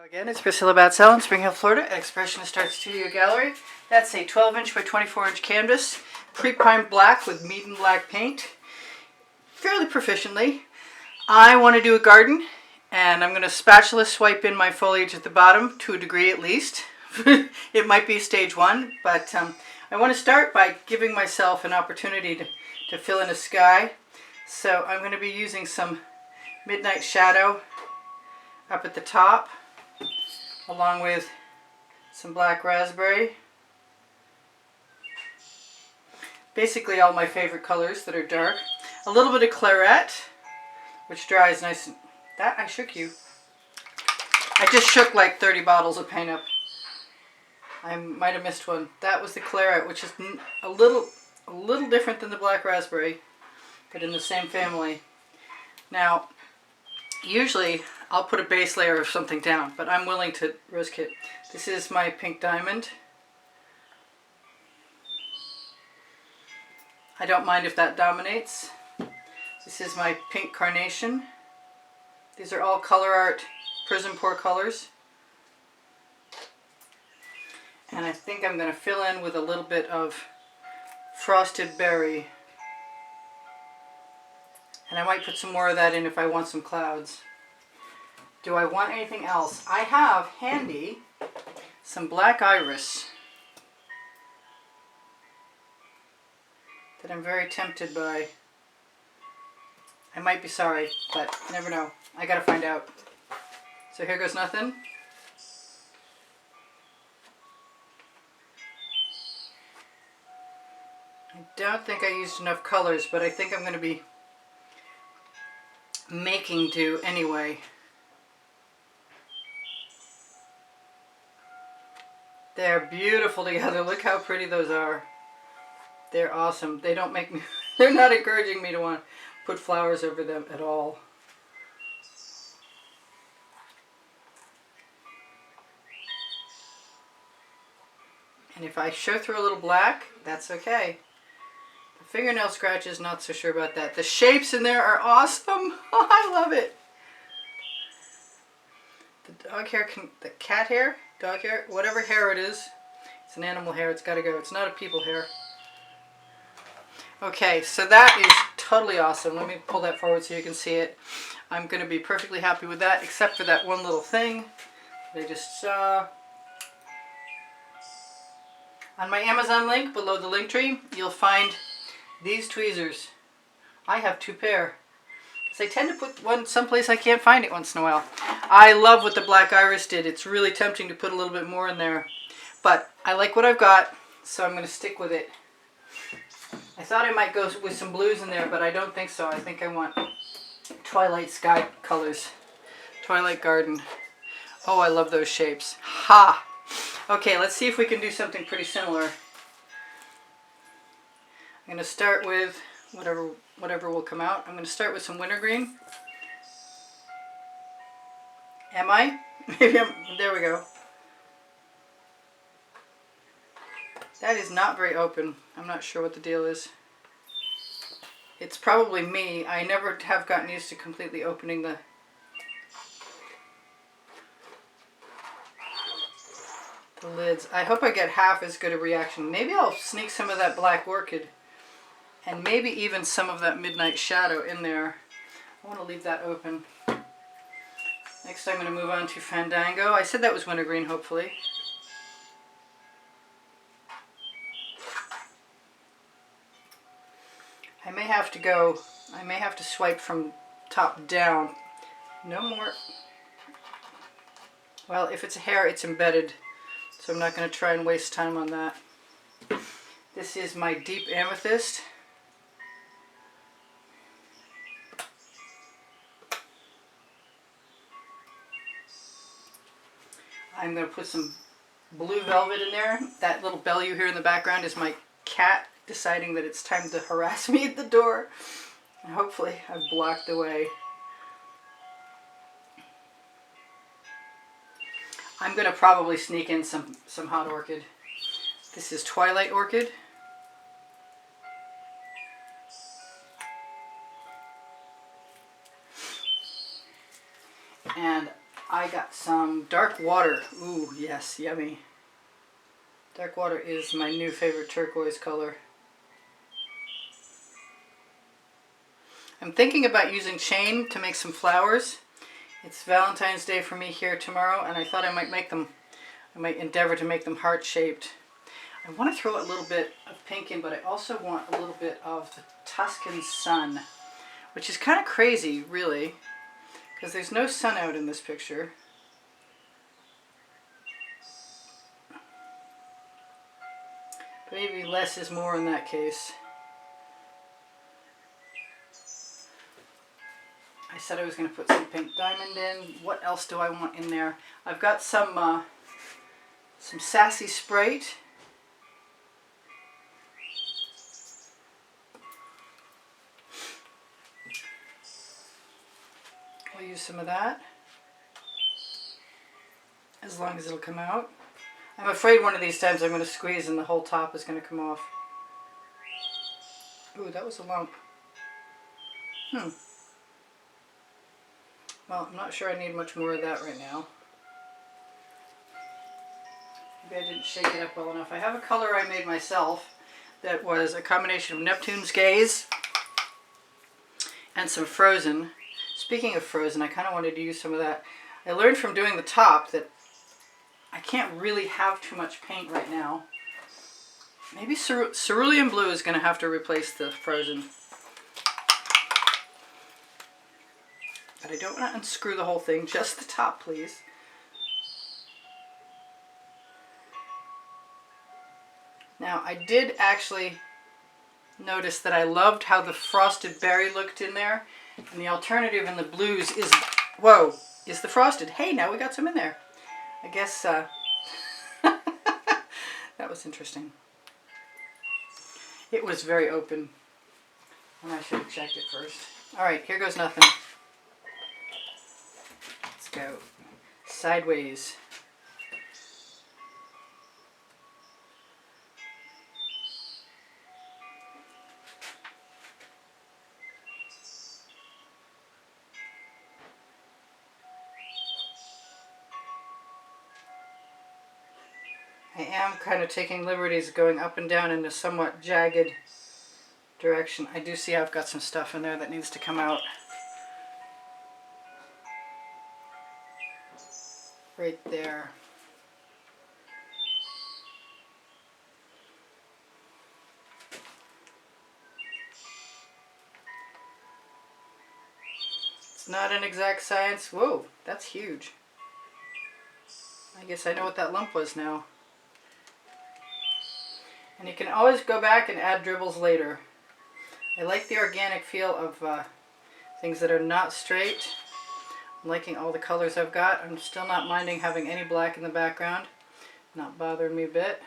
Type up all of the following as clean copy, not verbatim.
Again, it's Priscilla Batzell in Spring Hill, Florida, at Expressionist Art Studio Gallery. That's a 12-inch by 24-inch canvas, pre-primed black with Mead and black paint, fairly proficiently. I want to do a garden, and I'm going to spatula swipe in my foliage at the bottom to a degree at least. It might be stage one, but I want to start by giving myself an opportunity to fill in a sky. So I'm going to be using some Midnight Shadow up at the top, along with some black raspberry. Basically all my favorite colors that are dark. A little bit of claret, which dries nice and... That, I shook you. I just shook like 30 bottles of paint up. I might have missed one. That was the claret, which is a little different than the black raspberry, but in the same family. Now, usually I'll put a base layer of something down, but I'm willing to risk it. This is my pink diamond. I don't mind if that dominates. This is my pink carnation. These are all color art Prizm pour colors. And I think I'm going to fill in with a little bit of frosted berry. And I might put some more of that in if I want some clouds. Do I want anything else? I have handy some black iris that I'm very tempted by. I might be sorry, but you never know. I gotta find out. So here goes nothing. I don't think I used enough colors, but I think I'm going to be making do anyway. They're beautiful together. Look how pretty those are. They're awesome. They don't make me, they're not encouraging me to want to put flowers over them at all. And if I show through a little black, that's okay. The fingernail scratches, not so sure about that. The shapes in there are awesome. Oh, I love it. The dog hair, the cat hair, dog hair, whatever hair it is. It's an animal hair, it's gotta go. It's not a people hair. Okay, so that is totally awesome. Let me pull that forward so you can see it. I'm gonna be perfectly happy with that, except for that one little thing that I just saw. On my Amazon link below the link tree, you'll find these tweezers. I have two pair. Because I tend to put one someplace I can't find it once in a while. I love what the black iris did. It's really tempting to put a little bit more in there. But I like what I've got, so I'm going to stick with it. I thought I might go with some blues in there, but I don't think so. I think I want Twilight Sky colors. Twilight Garden. Oh, I love those shapes. Ha! Okay, let's see if we can do something pretty similar. I'm going to start with whatever will come out. I'm going to start with some wintergreen. Am I? Maybe I'm... There we go. That is not very open. I'm not sure what the deal is. It's probably me. I never have gotten used to completely opening the... lids. I hope I get half as good a reaction. Maybe I'll sneak some of that black orchid and maybe even some of that Midnight Shadow in there. I want to leave that open. Next I'm going to move on to Fandango. I said that was wintergreen, hopefully. I may have to swipe from top down. No more. Well, if it's a hair, it's embedded. So I'm not going to try and waste time on that. This is my deep amethyst. I'm going to put some blue velvet in there. That little bell you hear in the background is my cat deciding that it's time to harass me at the door. And hopefully I've blocked the way. I'm going to probably sneak in some hot orchid. This is Twilight Orchid. And I I got some dark water. Ooh, yes, yummy. Dark water is my new favorite turquoise color. I'm thinking about using chain to make some flowers. It's Valentine's Day for me here tomorrow, and I thought I might make them, I might endeavor to make them heart-shaped. I want to throw a little bit of pink in, but I also want a little bit of the Tuscan sun, which is kind of crazy, really, because there's no sun out in this picture. Maybe less is more in that case. I said I was going to put some pink diamond in. What else do I want in there? I've got some Sassy Sprite. I'll use some of that, as long as it'll come out. I'm afraid one of these times I'm going to squeeze and the whole top is going to come off. Ooh, that was a lump. Well, I'm not sure I need much more of that right now. Maybe I didn't shake it up well enough. I have a color I made myself that was a combination of Neptune's Gaze and some Frozen. Speaking of Frozen, I kind of wanted to use some of that. I learned from doing the top that I can't really have too much paint right now. Maybe Cerulean Blue is going to have to replace the Frozen. But I don't want to unscrew the whole thing, just the top, please. Now, I did actually notice that I loved how the frosted berry looked in there. And the alternative in the blues is, whoa, is the frosted. Hey, now we got some in there. I guess that was interesting. It was very open, and I should have checked it first. All right, here goes nothing. Let's go sideways. I am kind of taking liberties going up and down in a somewhat jagged direction. I do see I've got some stuff in there that needs to come out. Right there. It's not an exact science. Whoa, that's huge. I guess I know what that lump was now. And you can always go back and add dribbles later. I like the organic feel of things that are not straight. I'm liking all the colors I've got. I'm still not minding having any black in the background. Not bothering me a bit.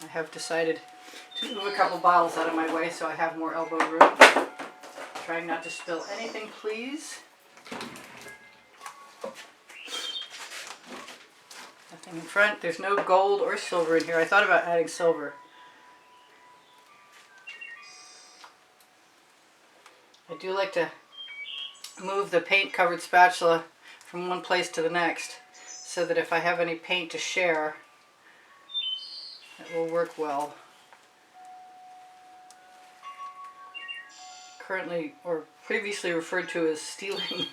I have decided to move a couple bottles out of my way so I have more elbow room. Trying not to spill anything, please. Nothing in front. There's no gold or silver in here. I thought about adding silver. I do like to move the paint-covered spatula from one place to the next so that if I have any paint to share, it will work well. Currently, or previously referred to as stealing.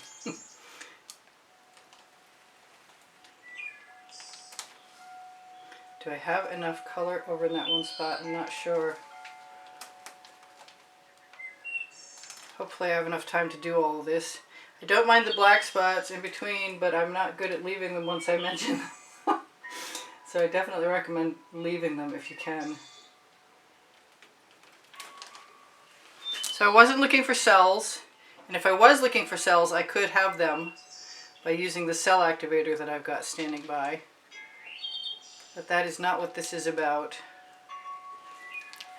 Do I have enough color over in that one spot? I'm not sure. Hopefully I have enough time to do all of this. I don't mind the black spots in between, but I'm not good at leaving them once I mention them. So I definitely recommend leaving them if you can. So I wasn't looking for cells, and if I was looking for cells, I could have them by using the cell activator that I've got standing by. But that is not what this is about.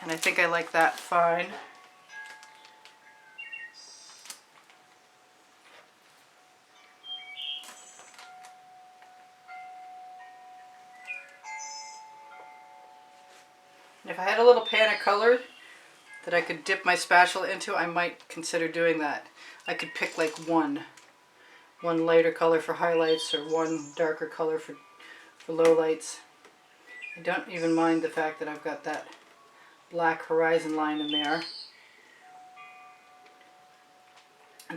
And I think I like that fine. And if I had a little pan of color that I could dip my spatula into, I might consider doing that. I could pick like one. one lighter color for highlights or one darker color for lowlights. I don't even mind the fact that I've got that black horizon line in there.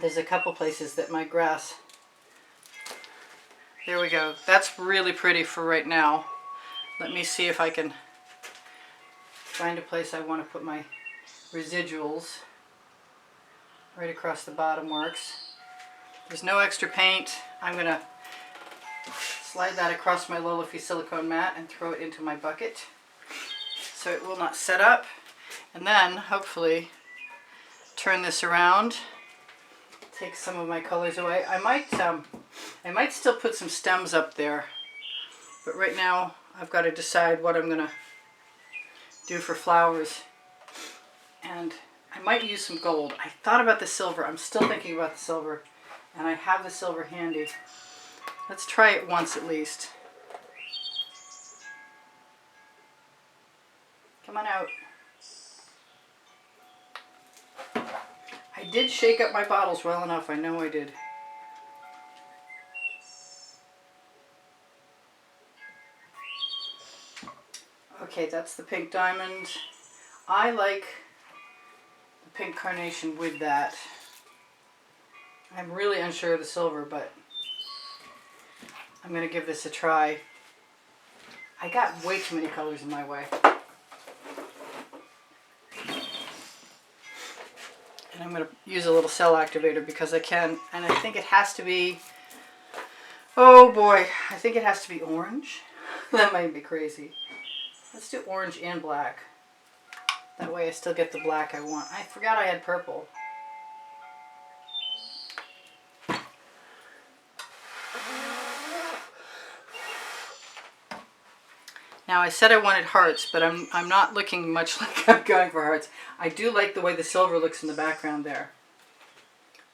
There's a couple places that my grass, there we go. That's really pretty for right now. Let me see if I can find a place I want to put my residuals. Right across the bottom works. There's no extra paint. I'm going to slide that across my low leafy silicone mat and throw it into my bucket so it will not set up. And then hopefully turn this around, take some of my colors away. I might still put some stems up there, but right now I've got to decide what I'm going to do for flowers. And I might use some gold. I thought about the silver. I'm still thinking about the silver, and I have the silver handy. Let's try it once at least. Come on out. I did shake up my bottles well enough. I know I did. Okay, that's the pink diamond. I like the pink carnation with that. I'm really unsure of the silver, but I'm going to give this a try. I got way too many colors in my way. And I'm going to use a little cell activator because I can. And I think it has to be, oh boy, I think it has to be orange. That might be crazy. Let's do orange and black. That way I still get the black I want. I forgot I had purple. Now I said I wanted hearts, but I'm not looking much like I'm going for hearts. I do like the way the silver looks in the background there.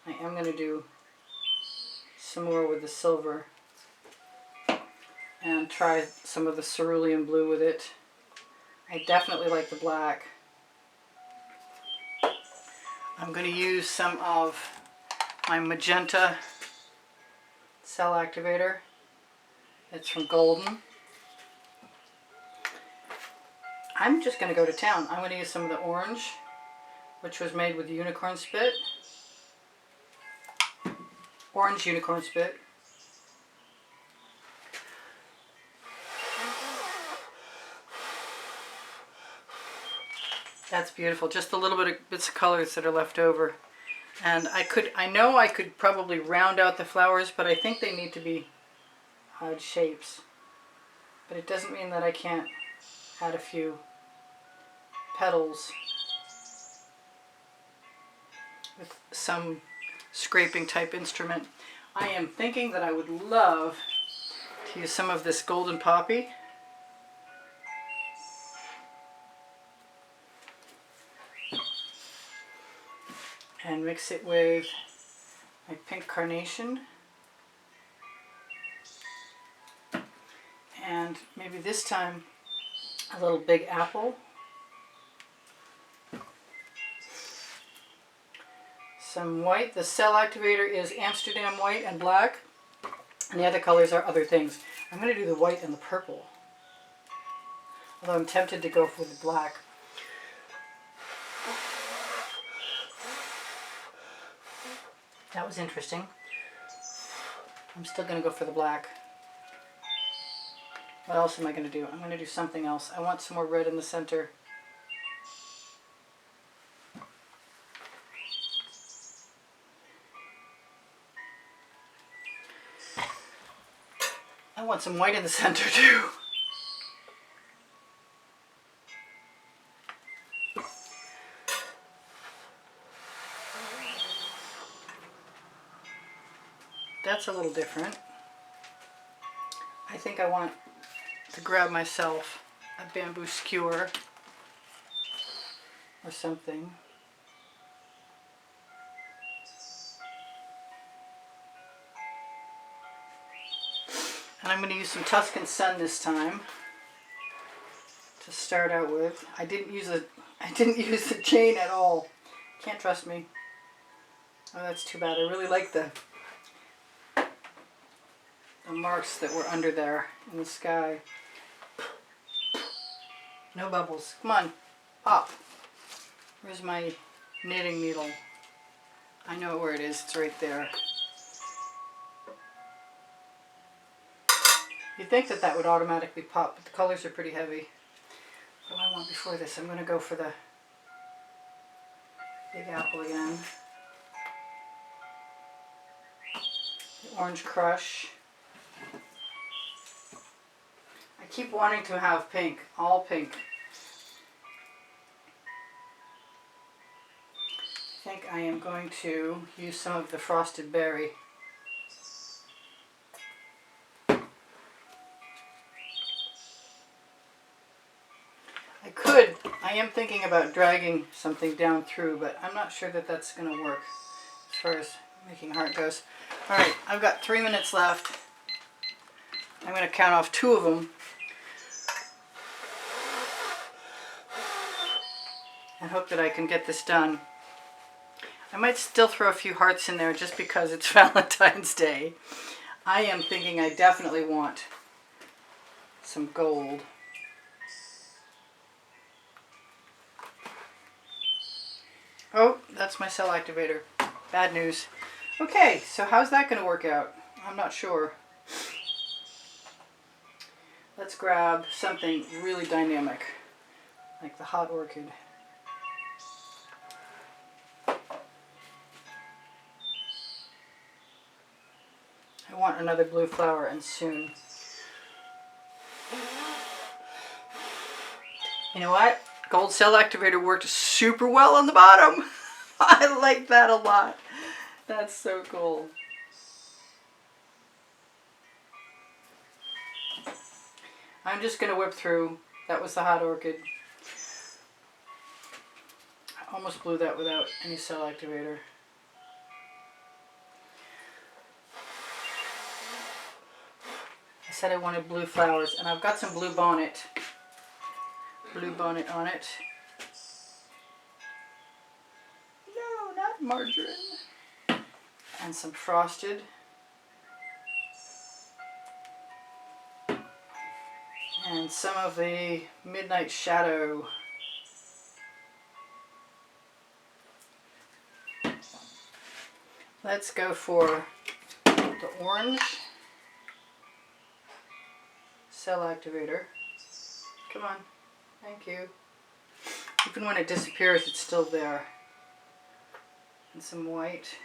I am going to do some more with the silver and try some of the cerulean blue with it. I definitely like the black. I'm going to use some of my magenta cell activator. It's from Golden. I'm just going to go to town. I'm going to use some of the orange, which was made with unicorn spit. Orange unicorn spit. That's beautiful. Just a little bit of bits of colors that are left over. And I know I could probably round out the flowers, but I think they need to be odd shapes. But it doesn't mean that I can't add a few petals with some scraping type instrument. I am thinking that I would love to use some of this golden poppy. And mix it with my pink carnation. And maybe this time a little big apple. Some white. The cell activator is Amsterdam white and black. And the other colors are other things. I'm going to do the white and the purple. Although I'm tempted to go for the black. That was interesting. I'm still going to go for the black. What else am I going to do? I'm going to do something else. I want some more red in the center. I want some white in the center too. That's a little different. I think I want to grab myself a bamboo skewer or something. And I'm going to use some Tuscan Sun this time to start out with. I didn't use the chain at all. Can't trust me. Oh, that's too bad. I really like the the marks that were under there in the sky. No bubbles. Come on, pop. Where's my knitting needle? I know where it is. It's right there. You'd think that that would automatically pop, but the colors are pretty heavy. What do I want before this? I'm going to go for the Big Apple again. The Orange Crush. I keep wanting to have pink, all pink. I think I am going to use some of the Frosted Berry. I am thinking about dragging something down through, but I'm not sure that that's going to work as far as making heart goes. Alright, I've got 3 minutes left. I'm going to count off 2 of them. And hope that I can get this done. I might still throw a few hearts in there just because it's Valentine's Day. I am thinking I definitely want some gold. Oh, that's my cell activator. Bad news. Okay, so how's that going to work out? I'm not sure. Let's grab something really dynamic, like the Hot Orchid. I want another blue flower, and soon. You know what? Gold cell activator worked super well on the bottom. I like that a lot. That's so cool. I'm just going to whip through. That was the Hot Orchid. I almost blew that without any cell activator. I said I wanted blue flowers, and I've got some blue bonnet. Blue bonnet on it. No, not margarine. And some frosted. And some of the Midnight Shadow. Let's go for the orange cell activator. Come on. Thank you. Even when it disappears, it's still there. And some white.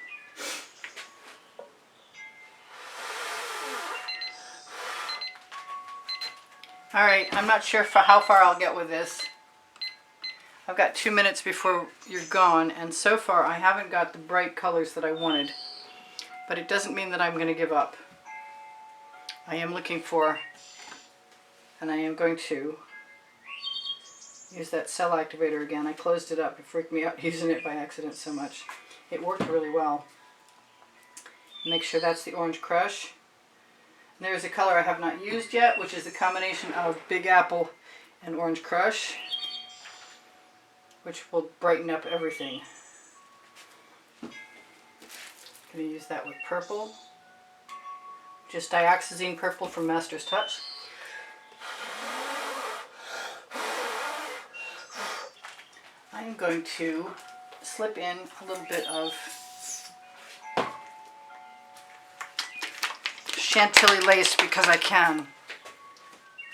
Alright, I'm not sure how far I'll get with this. I've got 2 minutes before you're gone, and so far I haven't got the bright colors that I wanted. But it doesn't mean that I'm going to give up. I am looking for, and I am going to use that cell activator again. I closed it up. It freaked me out using it by accident so much. It worked really well. Make sure that's the Orange Crush. And there's a color I have not used yet, which is a combination of Big Apple and Orange Crush, which will brighten up everything. I'm going to use that with purple. Just dioxazine purple from Master's Touch. I'm going to slip in a little bit of Chantilly lace because I can.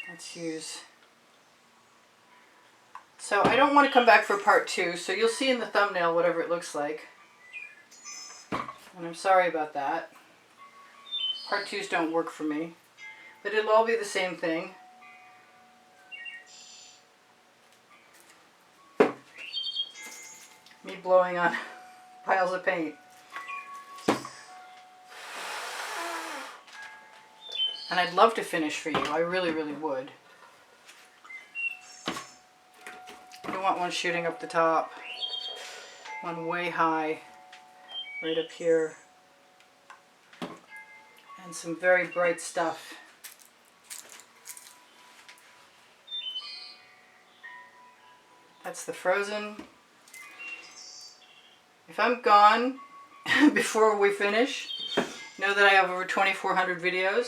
Let's use. So I don't want to come back for part 2, so you'll see in the thumbnail whatever it looks like. And I'm sorry about that. Part 2s don't work for me, but it'll all be the same thing. Me blowing on piles of paint. And I'd love to finish for you. I really, really would. I want one shooting up the top. One way high. Right up here. And some very bright stuff. That's the frozen. If I'm gone before we finish, know that I have over 2,400 videos.